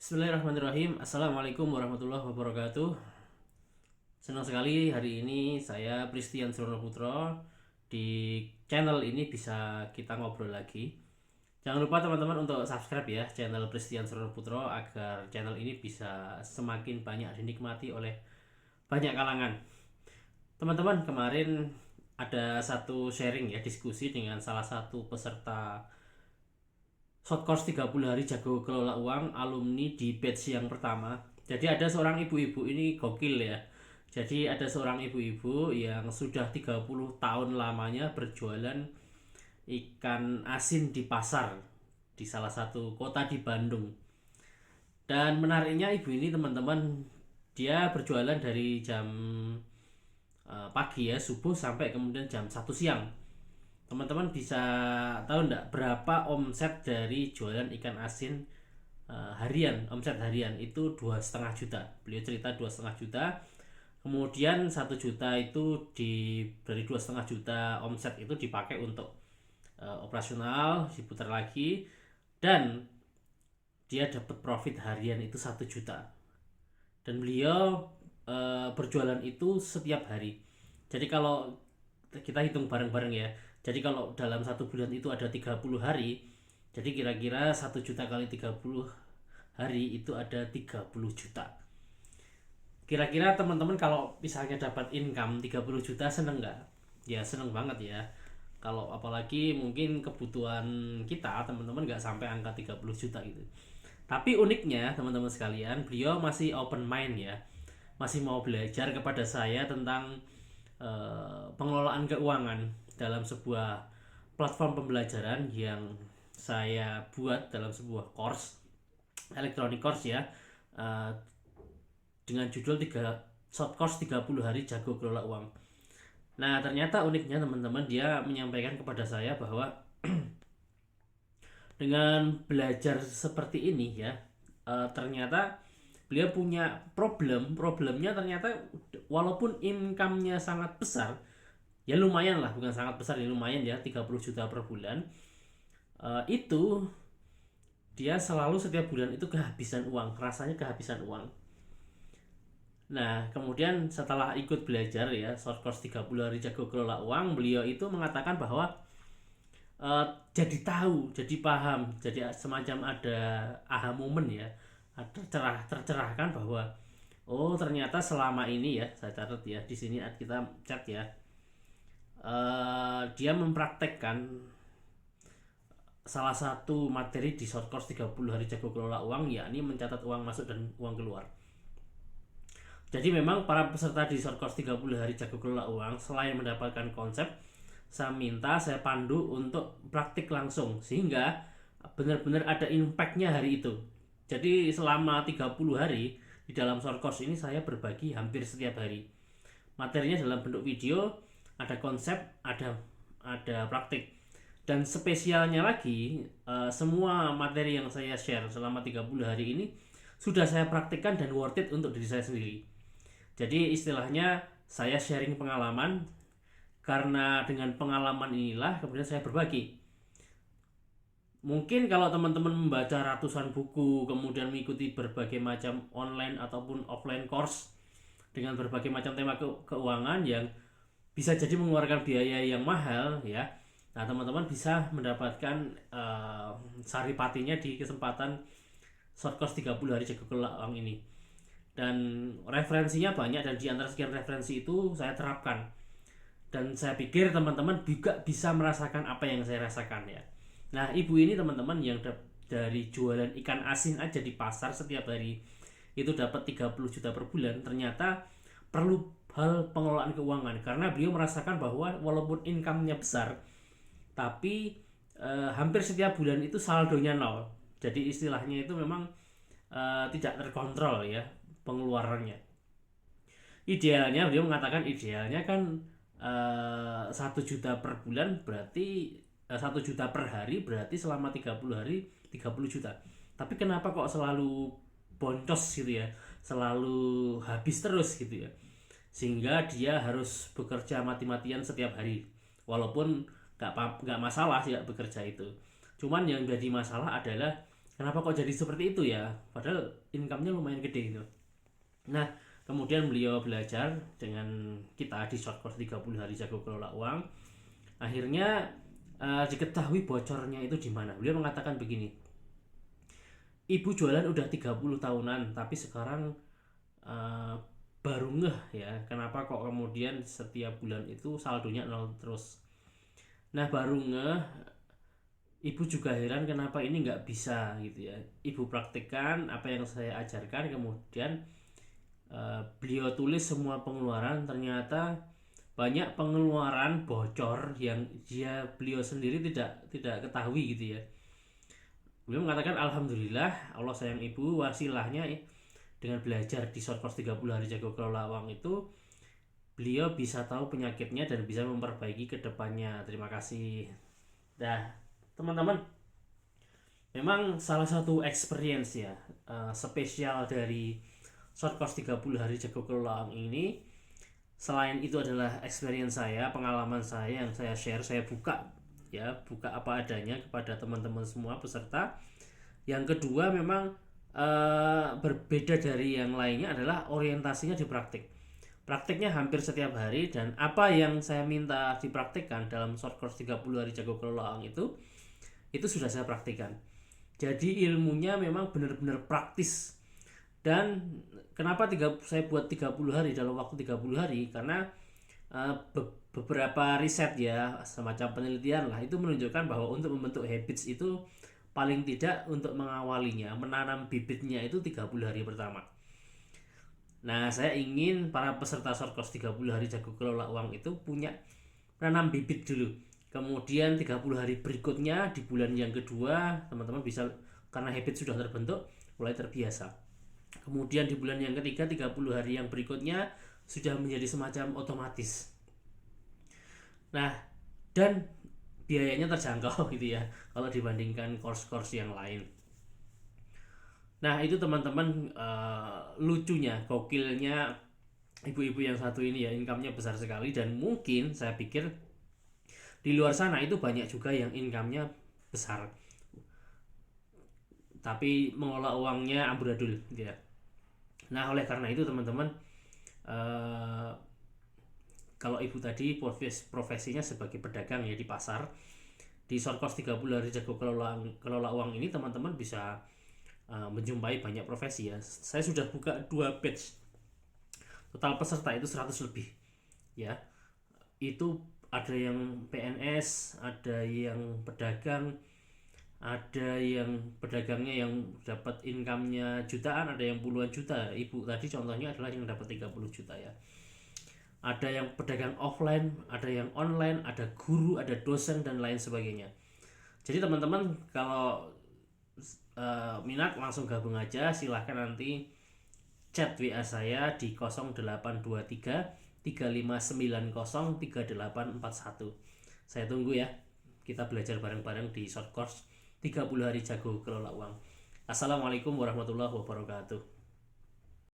Bismillahirrahmanirrahim. Assalamualaikum warahmatullahi wabarakatuh. Senang sekali hari ini saya Pristian Surono Putro di channel ini bisa kita ngobrol lagi. Jangan lupa teman-teman untuk subscribe ya channel Pristian Surono Putro agar channel ini bisa semakin banyak dinikmati oleh banyak kalangan. Teman-teman, kemarin ada satu sharing ya, diskusi dengan salah satu peserta short course 30 hari jago kelola uang alumni di batch yang pertama. Jadi ada seorang ibu-ibu, ini gokil ya. Jadi ada seorang ibu-ibu yang sudah 30 tahun lamanya berjualan ikan asin di pasar di salah satu kota di Bandung. Dan menariknya ibu ini teman-teman, dia berjualan dari jam pagi ya, subuh sampai kemudian jam 1 siang. Teman-teman bisa tahu enggak berapa omset dari jualan ikan asin harian? Omset harian itu 2,5 juta. Beliau cerita 2,5 juta. Kemudian 1 juta itu dari 2,5 juta omset itu dipakai untuk operasional, diputar lagi, dan dia dapat profit harian itu 1 juta. Dan beliau berjualan itu setiap hari. Jadi kalau kita hitung bareng-bareng ya, jadi kalau dalam 1 bulan itu ada 30 hari, jadi kira-kira 1 juta kali 30 hari itu ada 30 juta. Kira-kira teman-teman kalau misalnya dapat income 30 juta seneng nggak? Ya seneng banget ya. Kalau apalagi mungkin kebutuhan kita teman-teman nggak sampai angka 30 juta gitu. Tapi uniknya teman-teman sekalian, beliau masih open mind ya. Masih mau belajar kepada saya tentang pengelolaan keuangan dalam sebuah platform pembelajaran yang saya buat dalam sebuah course, electronic course ya, uh, dengan judul short course 30 hari jago kelola uang. Nah ternyata uniknya teman-teman, dia menyampaikan kepada saya bahwa dengan belajar seperti ini ya, ternyata beliau punya problemnya ternyata walaupun income-nya sangat besar, ya lumayan lah, bukan sangat besar ya, lumayan ya, 30 juta per bulan. Itu dia selalu setiap bulan itu kehabisan uang, rasanya kehabisan uang. Nah kemudian setelah ikut belajar ya short course 30 hari jago kelola uang, beliau itu mengatakan bahwa jadi tahu, jadi paham, jadi semacam ada aha moment ya, tercerahkan bahwa oh ternyata selama ini ya, saya catat ya di sini kita chat ya, dia mempraktekkan salah satu materi di short course 30 hari jago kelola uang, yakni mencatat uang masuk dan uang keluar. Jadi memang para peserta di short course 30 hari jago kelola uang selain mendapatkan konsep, saya pandu untuk praktik langsung sehingga benar-benar ada impactnya hari itu. Jadi selama 30 hari di dalam short course ini saya berbagi hampir setiap hari. Materinya dalam bentuk video, ada konsep, ada praktik. Dan spesialnya lagi, semua materi yang saya share selama 30 hari ini sudah saya praktikkan dan worth it untuk diri saya sendiri. Jadi istilahnya saya sharing pengalaman, karena dengan pengalaman inilah kemudian saya berbagi. Mungkin kalau teman-teman membaca ratusan buku, kemudian mengikuti berbagai macam online ataupun offline course dengan berbagai macam tema keuangan yang bisa jadi mengeluarkan biaya yang mahal ya. Nah teman-teman bisa mendapatkan saripatinya di kesempatan short course 30 hari jago kelola uang ini. Dan referensinya banyak, dan di antara sekian referensi itu saya terapkan. Dan saya pikir teman-teman juga bisa merasakan apa yang saya rasakan ya. Nah ibu ini teman-teman yang dari jualan ikan asin aja di pasar setiap hari itu dapat 30 juta per bulan, ternyata perlu hal pengelolaan keuangan, karena beliau merasakan bahwa walaupun income-nya besar tapi hampir setiap bulan itu saldonya nol. Jadi istilahnya itu memang tidak terkontrol ya pengeluarannya. Idealnya, beliau mengatakan idealnya kan 1 juta per bulan, berarti 1 juta per hari, berarti selama 30 hari 30 juta. Tapi kenapa kok selalu boncos gitu ya, selalu habis terus gitu ya, sehingga dia harus bekerja mati-matian setiap hari. Walaupun nggak masalah sih bekerja itu, cuman yang jadi masalah adalah kenapa kok jadi seperti itu ya, padahal income-nya lumayan gede gitu. Nah, kemudian beliau belajar dengan kita di short course 30 hari jago kelola uang. Akhirnya diketahui bocornya itu di mana. Beliau mengatakan begini, ibu jualan udah 30 tahunan tapi sekarang uh, baru ngeh ya kenapa kok kemudian setiap bulan itu saldonya nol terus. Nah, baru ngeh, ibu juga heran kenapa ini nggak bisa gitu ya. Ibu praktekkan apa yang saya ajarkan, kemudian beliau tulis semua pengeluaran. Ternyata banyak pengeluaran bocor yang beliau sendiri tidak ketahui gitu ya. Beliau mengatakan alhamdulillah Allah sayang ibu, wasilahnya dengan belajar di short course 30 hari jago kelola uang itu beliau bisa tahu penyakitnya dan bisa memperbaiki ke depannya. Terima kasih. Dah, teman-teman, memang salah satu experience ya spesial dari short course 30 hari jago kelola uang ini. Selain itu adalah experience saya, pengalaman saya yang saya share, saya buka apa adanya kepada teman-teman semua peserta. Yang kedua, memang berbeda dari yang lainnya adalah orientasinya di praktik. Praktiknya hampir setiap hari, dan apa yang saya minta dipraktikkan dalam short course 30 hari jago kelola uang itu sudah saya praktikkan. Jadi ilmunya memang benar-benar praktis. Dan kenapa saya buat 30 hari dalam waktu 30 hari? Karena beberapa riset ya, semacam penelitian lah, itu menunjukkan bahwa untuk membentuk habits itu paling tidak untuk mengawalinya, menanam bibitnya itu 30 hari pertama. Nah, saya ingin para peserta short course 30 hari jago kelola uang itu punya menanam bibit dulu. Kemudian 30 hari berikutnya di bulan yang kedua, teman-teman bisa, karena habit sudah terbentuk, mulai terbiasa. Kemudian di bulan yang ketiga, 30 hari yang berikutnya sudah menjadi semacam otomatis. Nah, dan biayanya terjangkau gitu ya kalau dibandingkan course-course yang lain. Nah, itu teman-teman, lucunya, gokilnya ibu-ibu yang satu ini ya, income-nya besar sekali. Dan mungkin saya pikir di luar sana itu banyak juga yang income-nya besar tapi mengelola uangnya amburadul gitu ya. Nah, oleh karena itu teman-teman, kalau ibu tadi profesinya sebagai pedagang ya di pasar, di short course 30 hari jago kelola uang ini teman-teman bisa menjumpai banyak profesi ya. Saya sudah buka 2 batch, total peserta itu 100 lebih ya. Itu ada yang PNS, ada yang pedagang, ada yang pedagangnya yang dapat income-nya jutaan, ada yang puluhan juta. Ibu tadi contohnya adalah yang dapat 30 juta ya. Ada yang pedagang offline, ada yang online, ada guru, ada dosen, dan lain sebagainya. Jadi teman-teman kalau minat langsung gabung aja, silahkan nanti chat WA saya di 0823 3590 3841. Saya tunggu ya. Kita belajar bareng-bareng di short course 30 hari jago kelola uang. Assalamualaikum warahmatullahi wabarakatuh.